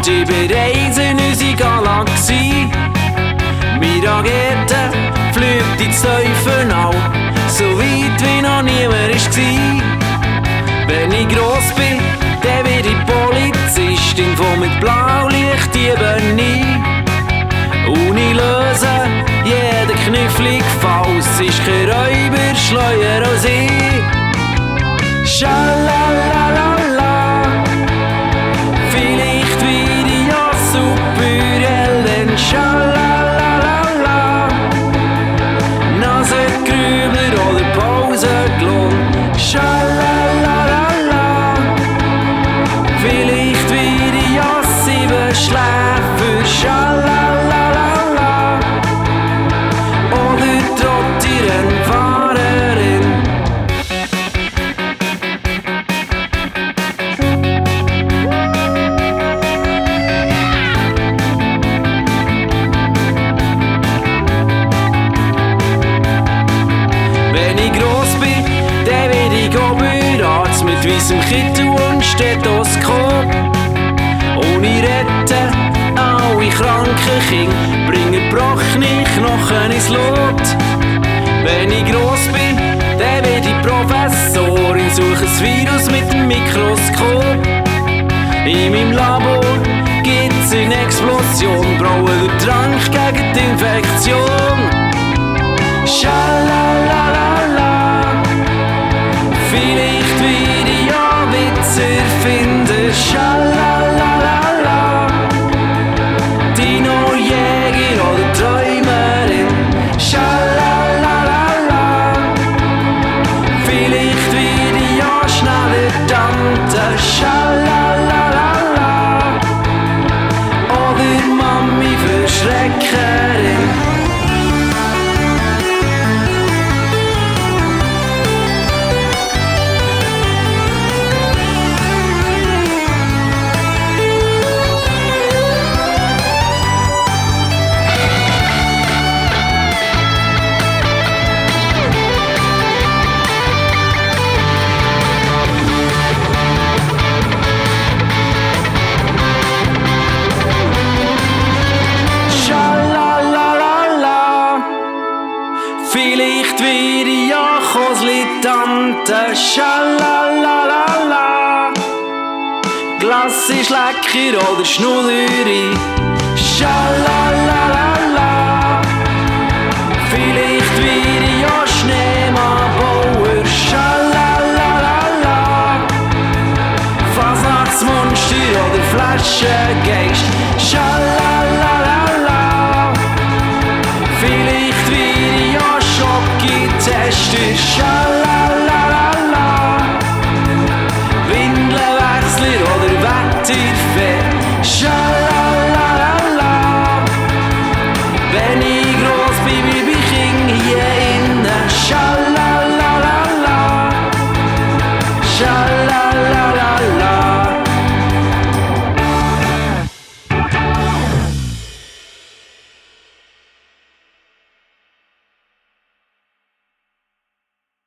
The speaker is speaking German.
die bereisen unsere Galaxie. Miragete fliegt ins Teufel, so weit wie noch niemand war. Wenn ich gross bin, dann werde ich Polizistin, von mit Blaulicht Dieben ein. Und ich löse jeden kniffligen Fall, es ist kein Räuber schleuer als ich. Schalalalala, vielleicht werde ich ja Superhelden. Schalalalala, Nasengrübler oder Pausenklon. Schalalalala, vielleicht werde ich ja Siebenschläfer. Schalalalala, oder Trottierenfahrerin. Wenn ich gross bin, dann werde ich Oberarzt mit weissem Kittel und Stethoskop. Und ich rette alle kranken Kinder, bringe gebrochene Knochen ins Lot. Wenn ich gross bin, dann werde ich Professorin, suche ein Virus mit dem Mikroskop. In meinem Labor gibt's eine Explosion, braue den Trank gegen die Infektion. Schalalalala, vielleicht werde ich ja Witz erfinden. Schalalalala, Dino Jäger oder Träumerin. Schalalalala, vielleicht werde ich ja schneller Tante. Schalalalala, oder Mami Verschreckerin. Vielleicht werde ich ja Kosli-Tante. Schalalalala, Glassi-Schlecker oder Schnulleri. Schalalalala, vielleicht werde ich ja Schneemannbauer. Schalalalala, Fasnachtsmonster oder Flaschengeist. Schalalalala, vielleicht werde ich ja Schocki-Tester. Schalalalala, Windelwechsler oder Wetterfahrer.